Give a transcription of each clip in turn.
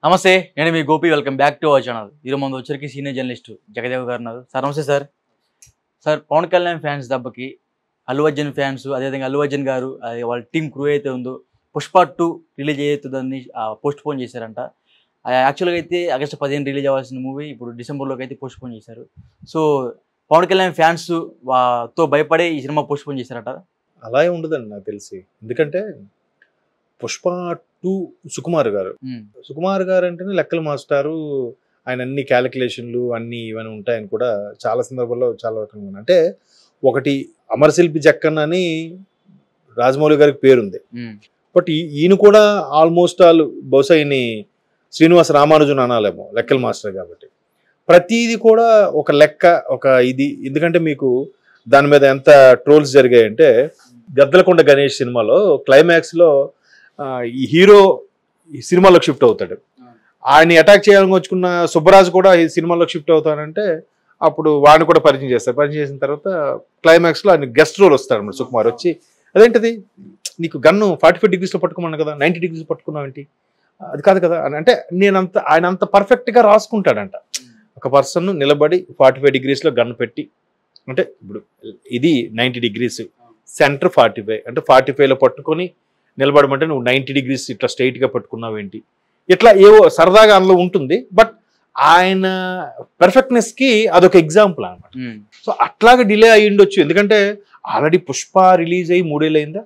నమస్తే, నేను మీ Gopi. Welcome back to our channel. ఈరోజు ముందు వచ్చరికి సీనియర్ జర్నలిస్ట్ జగదేవ్ గారు ఉన్నారు. సార్ నమస్తే sir. Sir, Pawan Kalyan fans దెబ్బకి అల్లు అర్జున్ ఫ్యాన్స్, అదేవిధంగా అల్లు అర్జున్ గారు వాళ్ళ టీం క్రూ అయితే ఉందో పుష్ప 2 రిలీజ్ అవుతుందని పోస్ట్ పోన్ చేశారంట. యాక్చువల్గా అయితే ఆగస్టు 15 రిలీజ్ అవ్వాల్సిన మూవీ ఇప్పుడు డిసెంబర్లోకి అయితే పోస్ట్ పోన్ చేశారు. సో పవన్ కళ్యాణ్ ఫ్యాన్స్ తో భయపడే ఈ సినిమా పోస్ట్ పోన్ చేశారట. అలా ఉండదండి నాకు తెలిసి. ఎందుకంటే పుష్ప 2 సుకుమార్ గారు అంటేనే లెక్కల మాస్టారు. ఆయన అన్ని క్యాలిక్యులేషన్లు అన్ని ఇవన్నీ ఉంటాయని కూడా చాలా సందర్భాల్లో చాలా రకంగా అంటే ఒకటి అమరశిల్పి జక్కన్ అని రాజమౌళి గారికి పేరుంది. బట్ ఈయన కూడా ఆల్మోస్ట్ బహుశా ఈయన శ్రీనివాస రామానుజన్ అనాలేమో లెక్కల మాస్టర్ కాబట్టి ప్రతిది కూడా ఒక లెక్క ఒక ఇది. ఎందుకంటే మీకు దాని మీద ఎంత ట్రోల్స్ జరిగాయంటే గద్దలకొండ గణేష్ సినిమాలో క్లైమాక్స్లో ఈ హీరో ఈ సినిమాలోకి షిఫ్ట్ అవుతాడు. ఆయన్ని అటాక్ చేయాలని వచ్చుకున్న సుబ్బరాజు కూడా ఈ సినిమాలోకి షిఫ్ట్ అవుతానంటే అప్పుడు వాడిని కూడా పరిచయం చేస్తారు. పరిచయం చేసిన తర్వాత క్లైమాక్స్లో ఆయన గెస్ట్ రోల్ వస్తాడు అన్నమాట. సుకుమార్ వచ్చి అదేంటిది నీకు గన్ను 45 degrees పట్టుకున్నాను కదా, 90 degrees పట్టుకున్నావు ఏంటి, అది కాదు కదా అని అంటే ఆయన అంత పర్ఫెక్ట్గా రాసుకుంటాడంట. ఒక పర్సన్ నిలబడి 45 degrees గన్ను పెట్టి అంటే ఇప్పుడు ఇది 90 degrees సెంటర్ 45 అంటే 45లో పట్టుకొని నిలబడమంటే నువ్వు 90 degrees ఇట్లా స్ట్రైట్గా పట్టుకున్నావు ఏంటి, ఇట్లా ఏవో సరదాగా అందులో ఉంటుంది. బట్ ఆయన పర్ఫెక్ట్నెస్కి అదొక ఎగ్జాంపుల్ అనమాట. సో అట్లాగే డిలే అయ్యి ఉండొచ్చు. ఎందుకంటే ఆల్రెడీ పుష్ప రిలీజ్ అయ్యి 3 ఏళ్ళు అయిందా,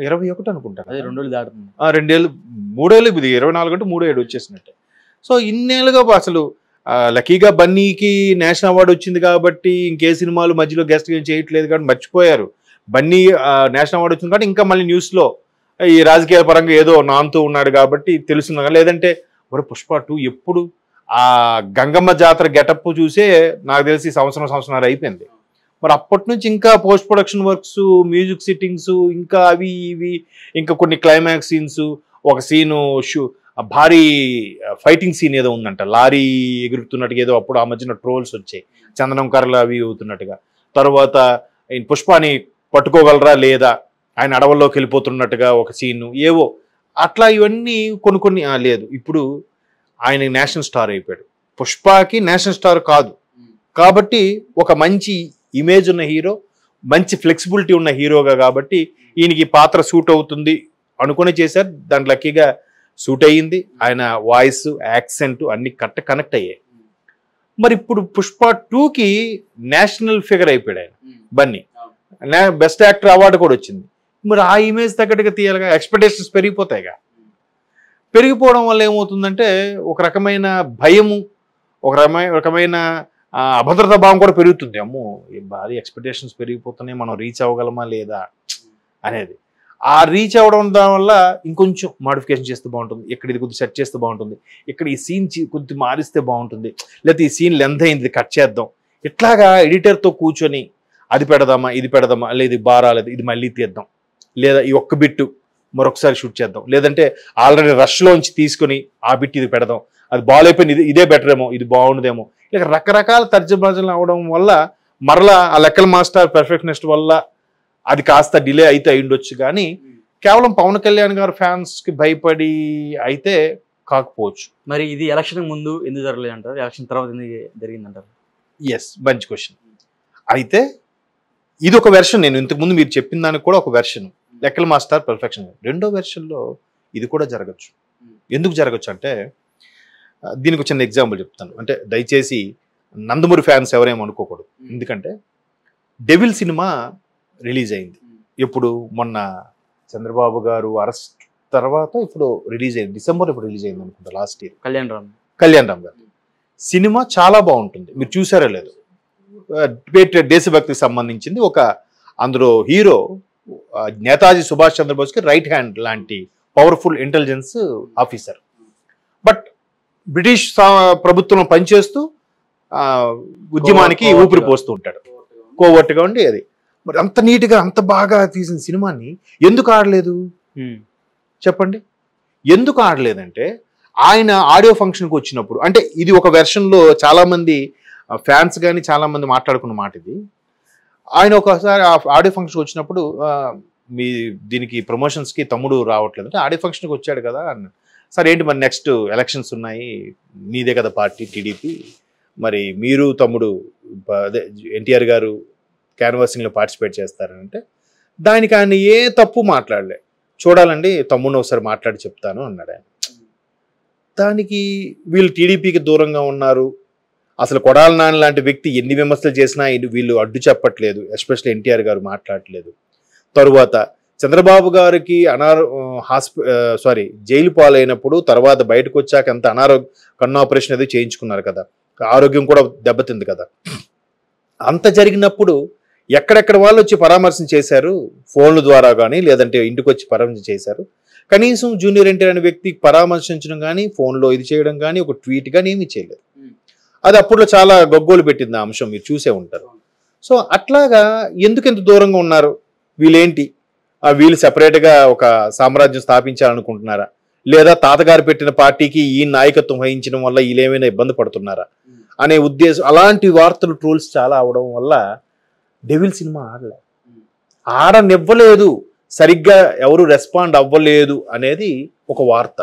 21 అనుకుంటా, 2 ఏళ్ళు దాటుతుంది. 2 ఏళ్ళు 3 ఏళ్ళు ఇది 24 అంటే 3 ఏడు వచ్చేసినట్టే. సో ఇన్నేళ్ళుగా అసలు లక్కీగా బన్నీకి నేషనల్ అవార్డు వచ్చింది కాబట్టి ఇంకే సినిమాలు మధ్యలో గెస్ట్ ఏం చేయట్లేదు కాబట్టి మర్చిపోయారు. బన్నీ నేషనల్ అవార్డు వచ్చింది కాబట్టి ఇంకా మళ్ళీ న్యూస్లో ఈ రాజకీయ పరంగా ఏదో నానుతూ ఉన్నాడు కాబట్టి తెలుస్తుంది. లేదంటే మరి పుష్ప 2 ఎప్పుడు ఆ గంగమ్మ జాతర గెటప్ చూసే నాకు తెలిసి సంవత్సరం అయిపోయింది. మరి అప్పటి నుంచి ఇంకా post production works, music sittings, ఇంకా అవి ఇవి, ఇంకా కొన్ని క్లైమాక్స్ సీన్స్, ఒక సీను భారీ ఫైటింగ్ సీన్ ఏదో ఉందంట, లారీ ఎగురుతున్నట్టుగా ఏదో అప్పుడు ఆ మధ్యన ట్రోల్స్ వచ్చాయి, చందనం కర్రలు అవి అవుతున్నట్టుగా. తర్వాత పుష్పాని పట్టుకోగలరా లేదా, ఆయన అడవుల్లోకి వెళ్ళిపోతున్నట్టుగా ఒక సీను, ఏవో అట్లా ఇవన్నీ కొన్ని లేదు. ఇప్పుడు ఆయన నేషనల్ స్టార్ అయిపోయాడు. పుష్పకి నేషనల్ స్టార్ కాదు కాబట్టి ఒక మంచి ఇమేజ్ ఉన్న హీరో, మంచి ఫ్లెక్సిబిలిటీ ఉన్న హీరోగా కాబట్టి ఈయనకి పాత్ర సూట్ అవుతుంది అనుకుని చేశారు. దాని లక్కీగా సూట్ అయ్యింది. ఆయన వాయిస్, యాక్సెంట్ అన్ని కనెక్ట్ అయ్యాయి. మరి ఇప్పుడు పుష్ప 2కి నేషనల్ ఫిగర్ అయిపోయాడు ఆయన బన్నీ. బెస్ట్ యాక్టర్ అవార్డు కూడా వచ్చింది. మరి ఆ ఇమేజ్ తగ్గట్టుగా తీయాలిగా, ఎక్స్పెక్టేషన్స్ పెరిగిపోతాయిగా. పెరిగిపోవడం వల్ల ఏమవుతుందంటే ఒక రకమైన భయము, ఒక రకమైన అభద్రతా భావం కూడా పెరుగుతుంది. అమ్మో భారీ ఎక్స్పెక్టేషన్స్ పెరిగిపోతున్నాయి, మనం రీచ్ అవ్వగలమా లేదా అనేది. ఆ రీచ్ అవ్వడం వల్ల ఇంకొంచెం మాడిఫికేషన్ చేస్తే బాగుంటుంది, ఇక్కడ ఇది కొద్దిగా సెట్ చేస్తే బాగుంటుంది, ఇక్కడ ఈ సీన్ కొద్దిగా మారిస్తే బాగుంటుంది, లేకపోతే ఈ సీన్ లెంత్ అయింది కట్ చేద్దాం, ఇట్లాగా ఎడిటర్తో కూర్చొని అది పెడదామా ఇది పెడదామా, లేదు ఇది బారాలేదు ఇది మళ్ళీ తీద్దాం, లేదా ఈ ఒక్క బిట్టు మరొకసారి షూట్ చేద్దాం, లేదంటే ఆల్రెడీ రష్లోంచి తీసుకొని ఆ బిట్ ఇది పెడదాం, అది బాగాలైపోయింది ఇదే బెటర్ ఏమో ఇది బాగుండదేమో, ఇక రకరకాల తర్జుమాలు అవడం వల్ల మరలా ఆ లెక్కల మాస్టర్ పర్ఫెక్ట్నెస్ వల్ల అది కాస్త డిలే అయితే అయ్యుండొచ్చు. కానీ కేవలం పవన్ కళ్యాణ్ గారు ఫ్యాన్స్కి భయపడి అయితే కాకపోవచ్చు. మరి ఇది ఎలక్షన్ ముందు ఎందుకు జరగలేదు అంటారు, ఎలక్షన్ తర్వాత ఎందుకు జరిగిందంటారు? ఎస్, మంచి క్వశ్చన్. అయితే ఇది ఒక వెర్షన్. నేను ఇంతకుముందు మీరు చెప్పిన దానికి కూడా ఒక వెర్షన్ లెక్కల మాస్టర్ పర్ఫెక్షన్. రెండో వెర్షన్లో ఇది కూడా జరగచ్చు. ఎందుకు జరగచ్చు అంటే దీనికి చిన్న ఎగ్జాంపుల్ చెప్తాను. అంటే దయచేసి నందమూరి ఫ్యాన్స్ ఎవరేమో అనుకోకూడదు. ఎందుకంటే డెవిల్ సినిమా రిలీజ్ అయింది ఎప్పుడు, మొన్న చంద్రబాబు గారు అరెస్ట్ తర్వాత ఇప్పుడు రిలీజ్ అయింది, డిసెంబర్ ఇప్పుడు రిలీజ్ అయింది అనుకుంటా, లాస్ట్ ఇయర్. కళ్యాణ్ రామ్ గారు సినిమా చాలా బాగుంటుంది, మీరు చూసారో లేదు. దేశభక్తికి సంబంధించింది. ఒక అందులో హీరో నేతాజీ సుభాష్ చంద్రబోస్కి రైట్ హ్యాండ్ లాంటి powerful intelligence officer. But British ప్రభుత్వం పనిచేస్తూ ఉద్యమానికి ఊపిరి పోస్తూ ఉంటాడు, కోవర్ట్గా ఉండి. అది మరి అంత నీట్గా అంత బాగా తీసిన సినిమాని ఎందుకు ఆడలేదు చెప్పండి? ఎందుకు ఆడలేదంటే ఆయన ఆడియో ఫంక్షన్కి వచ్చినప్పుడు, అంటే ఇది ఒక వెర్షన్లో చాలామంది ఫ్యాన్స్ కానీ చాలామంది మాట్లాడుకున్న మాట ఇది. ఆయన ఒకసారి ఆడియో ఫంక్షన్కి వచ్చినప్పుడు మీ దీనికి ప్రమోషన్స్కి తమ్ముడు రావట్లేదు అంటే ఆడియో ఫంక్షన్కి వచ్చాడు కదా అన్న. సరే ఏంటి మరి నెక్స్ట్ ఎలక్షన్స్ ఉన్నాయి, నీదే కదా పార్టీ టీడీపీ, నెక్స్ట్ ఎలక్షన్స్ నీదే కదా పార్టీ టీడీపీ, మరి మీరు తమ్ముడు అదే ఎన్టీఆర్ గారు క్యాన్వాసింగ్లో పార్టిసిపేట్ చేస్తారంటే దానికి ఆయన ఏ తప్పు మాట్లాడలే. చూడాలండి తమ్ముడిని ఒకసారి మాట్లాడి చెప్తాను అన్నాడు ఆయన. దానికి వీళ్ళు టీడీపీకి దూరంగా ఉన్నారు, అసలు కొడాలి నాని లాంటి వ్యక్తి ఎన్ని విమర్శలు చేసినా వీళ్ళు అడ్డు చెప్పట్లేదు, ఎస్పెషల్లీ ఎన్టీఆర్ గారు మాట్లాడట్లేదు. తరువాత చంద్రబాబు గారికి జైలు పాలైనప్పుడు తర్వాత బయటకు వచ్చాక ఎంత కన్ను ఆపరేషన్ అది చేయించుకున్నారు కదా, ఆరోగ్యం కూడా దెబ్బతింది కదా. అంత జరిగినప్పుడు ఎక్కడెక్కడ వాళ్ళు వచ్చి పరామర్శన చేశారు, ఫోన్ల ద్వారా కానీ లేదంటే ఇంటికి వచ్చి పరామర్శన చేశారు. కనీసం జూనియర్ ఎన్టీఆర్ అనే వ్యక్తికి పరామర్శించడం కానీ, ఫోన్లో ఇది చేయడం కానీ, ఒక ట్వీట్ కానీ ఏమీ చేయలేదు. అది అప్పుడులో చాలా గగ్గోలు పెట్టింది ఆ అంశం, మీరు చూసే ఉంటారు. సో అట్లాగా ఎందుకు ఎంత దూరంగా ఉన్నారు వీళ్ళేంటి, వీళ్ళు సెపరేట్గా ఒక సామ్రాజ్యం స్థాపించాలనుకుంటున్నారా, లేదా తాతగారు పెట్టిన పార్టీకి ఈ నాయకత్వం వహించడం వల్ల వీళ్ళేమైనా ఇబ్బంది పడుతున్నారా అనే ఉద్దేశం. అలాంటి వార్తలు ట్రోల్స్ చాలా అవడం వల్ల డెవిల్ సినిమా ఆడనివ్వలేదు, సరిగ్గా ఎవరు రెస్పాండ్ అవ్వలేదు అనేది ఒక వార్త.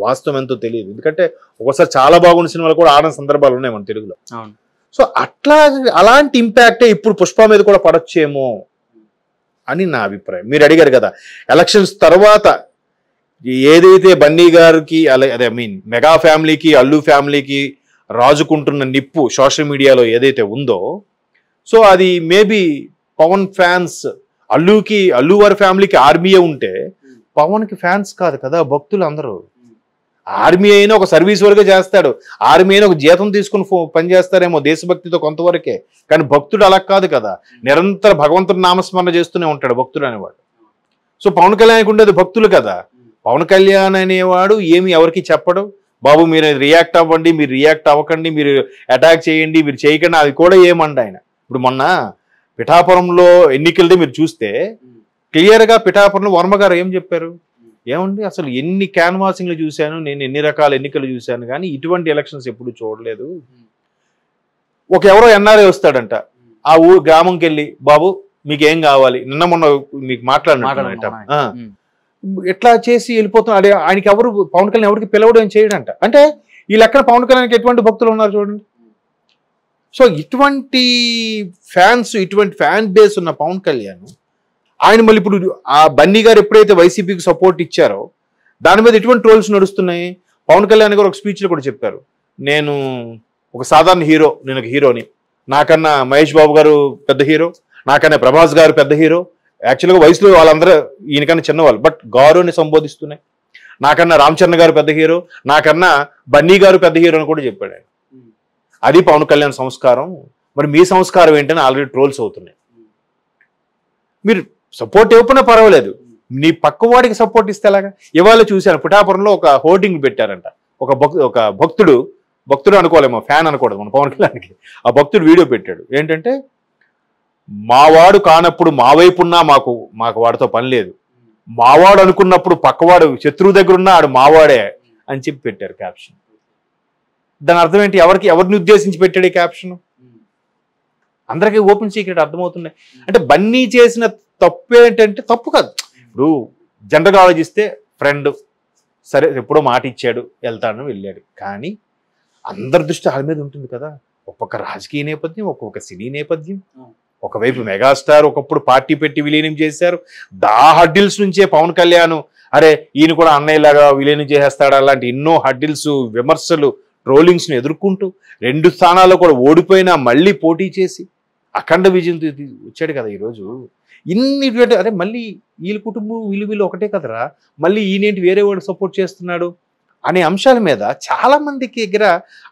వాస్తవం ఎంతో తెలియదు, ఎందుకంటే ఒకసారి చాలా బాగున్న సినిమాలు కూడా ఆడని సందర్భాలు ఉన్నాయి మన తెలుగులో. సో అలాంటి ఇంపాక్టే ఇప్పుడు పుష్ప మీద కూడా పడొచ్చేమో అని నా అభిప్రాయం. మీరు అడిగారు కదా ఎలక్షన్స్ తర్వాత ఏదైతే బన్నీ గారికి అదే మెగా ఫ్యామిలీకి అల్లు ఫ్యామిలీకి రాజుకుంటున్న నిప్పు సోషల్ మీడియాలో ఏదైతే ఉందో, సో అది మేబీ పవన్ ఫ్యాన్స్, అల్లు వారి ఫ్యామిలీకి ఆర్మీయే ఉంటే పవన్కి ఫ్యాన్స్ కాదు కదా భక్తులు అందరూ. ఆర్మీ అయినా ఒక సర్వీస్ వరకే చేస్తాడు, ఆర్మీ అయినా ఒక జీతం తీసుకుని పనిచేస్తారేమో దేశభక్తితో కొంతవరకే, కానీ భక్తుడు అలా కాదు కదా, నిరంతర భగవంతుడి నామస్మరణ చేస్తూనే ఉంటాడు భక్తుడు అనేవాడు. సో పవన్ కళ్యాణ్కి ఉండేది భక్తులు కదా. పవన్ కళ్యాణ్ అనేవాడు ఏమి ఎవరికి చెప్పడు, బాబు మీరు రియాక్ట్ అవ్వండి, మీరు రియాక్ట్ అవ్వకండి, మీరు అటాక్ చేయండి, మీరు చేయకండి, అది కూడా ఏమండి ఆయన. ఇప్పుడు మొన్న పిఠాపురంలో ఎన్నికలది మీరు చూస్తే క్లియర్గా పిఠాపురంలో వర్మ గారు ఏం చెప్పారు, ఏమండి అసలు ఎన్ని క్యాన్వాసింగ్లు చూశాను నేను, ఎన్ని రకాల ఎన్నికలు చూశాను, కానీ ఇటువంటి ఎలక్షన్స్ ఎప్పుడు చూడలేదు. ఒక ఎవరో ఎన్ఆర్ఐ వస్తాడంట, ఆ గ్రామంకి వెళ్ళి బాబు మీకు ఏం కావాలి, మొన్న మీకు మాట్లాడినట్ట ఎట్లా చేసి వెళ్ళిపోతున్నాడు. ఆయనకి ఎవరు పవన్ కళ్యాణ్ ఎవరికి పిలవడం చేయడంట. అంటే ఈ లెక్కన పవన్ కళ్యాణ్కి ఎటువంటి భక్తులు ఉన్నారు చూడండి. సో ఇటువంటి ఫ్యాన్స్, ఇటువంటి ఫ్యాన్ బేస్ ఉన్న పవన్ కళ్యాణ్ ఆయన మళ్ళీ ఇప్పుడు ఆ బన్నీ గారు ఎప్పుడైతే వైసీపీకి సపోర్ట్ ఇచ్చారో దాని మీద ఎటువంటి ట్రోల్స్ నడుస్తున్నాయి. పవన్ కళ్యాణ్ గారు ఒక స్పీచ్లో కూడా చెప్పారు, నేను ఒక సాధారణ హీరో, నేను ఒక హీరోని, నాకన్నా మహేష్ బాబు గారు పెద్ద హీరో, నాకన్నా ప్రభాస్ గారు పెద్ద హీరో, యాక్చువల్గా వయసులో వాళ్ళందరూ ఈయనకన్నా చిన్నవాళ్ళు బట్ గారుని సంబోధిస్తున్నాయి, నాకన్నా రామ్ చరణ్ గారు పెద్ద హీరో, నాకన్నా బన్నీ గారు పెద్ద హీరో అని కూడా చెప్పాడు ఆయన. అది పవన్ కళ్యాణ్ సంస్కారం. మరి మీ సంస్కారం ఏంటని ఆల్రెడీ ట్రోల్స్ అవుతున్నాయి. మీరు సపోర్ట్ ఇవ్వకపోయినా పర్వాలేదు, నీ పక్కవాడికి సపోర్ట్ ఇస్తే ఎలాగా. ఇవాళ చూశాను పిఠాపురంలో ఒక హోర్డింగ్ పెట్టారంట, ఒక భక్తుడు అనుకోలేమో, ఫ్యాన్ అనకూడదు మన పవన్ కళ్యాణ్కి. ఆ భక్తుడు వీడియో పెట్టాడు, ఏంటంటే మావాడు కానప్పుడు మా వైపు ఉన్నా మాకు వాడితో పని లేదు, మావాడు అనుకున్నప్పుడు పక్కవాడు శత్రువు దగ్గర ఉన్నా ఆడు మావాడే అని చెప్పి పెట్టారు క్యాప్షన్. దాని అర్థం ఏంటి, ఎవరిని ఉద్దేశించి పెట్టాడు ఈ క్యాప్షన్? అందరికీ ఓపెన్ సీక్రెట్ అర్థమవుతున్నాయి. అంటే బన్నీ చేసిన తప్పు ఏంటంటే, తప్పు కాదు, ఇప్పుడు జనరల్గా ఆలోచిస్తే ఫ్రెండ్ సరే ఎప్పుడో మాట ఇచ్చాడు వెళ్తాను వెళ్ళాడు, కానీ అందరి దృష్టి వాళ్ళ మీద ఉంటుంది కదా. ఒక్కొక్క రాజకీయ నేపథ్యం, ఒక్కొక్క సినీ నేపథ్యం, ఒకవైపు మెగాస్టార్ ఒకప్పుడు పార్టీ పెట్టి విలీనం చేశారు, హడ్డిల్స్ నుంచే పవన్ కళ్యాణ్ అరే ఈయన కూడా అన్నయ్యలాగా విలీనం చేసేస్తాడు అలాంటి ఎన్నో హడ్డిల్స్, విమర్శలు, ట్రోలింగ్స్ను ఎదుర్కొంటూ 2 స్థానాల్లో కూడా ఓడిపోయినా మళ్ళీ పోటీ చేసి అఖండ విజయంతో వచ్చాడు కదా ఈరోజు. ఇన్ని అరే మళ్ళీ వీళ్ళ కుటుంబం వీళ్ళు ఒకటే కదరా, మళ్ళీ ఈయనేంటి వేరే వాడు సపోర్ట్ చేస్తున్నాడు అనే అంశాల మీద చాలా మందికి దగ్గర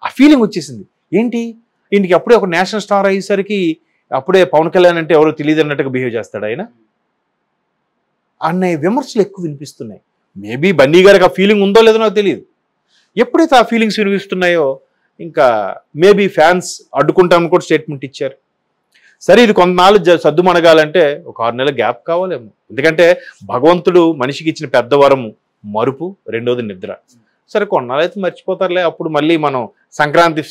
ఆ ఫీలింగ్ వచ్చేసింది. ఏంటి ఈయనకి అప్పుడే ఒక నేషనల్ స్టార్ అయ్యేసరికి అప్పుడే పవన్ కళ్యాణ్ అంటే ఎవరో తెలియదు అన్నట్టుగా బిహేవ్ చేస్తాడు ఆయన అనే విమర్శలు ఎక్కువ వినిపిస్తున్నాయి. మేబీ బన్నీ గారికి ఆ ఫీలింగ్ ఉందో లేదో నాకు తెలియదు. ఎప్పుడైతే ఆ ఫీలింగ్స్ వినిపిస్తున్నాయో ఇంకా మేబీ ఫ్యాన్స్ అడ్డుకుంటామని కూడా స్టేట్మెంట్ ఇచ్చారు. సరే ఇది కొంతనాళ్ళు సర్దుమణగాలంటే ఒక 6 నెలల గ్యాప్ కావాలేమో, ఎందుకంటే భగవంతుడు మనిషికి ఇచ్చిన పెద్ద వరము మరుపు, రెండోది నిద్ర. సరే కొన్నాళ్ళైతే మర్చిపోతారులే, అప్పుడు మళ్ళీ మనం సంక్రాంతి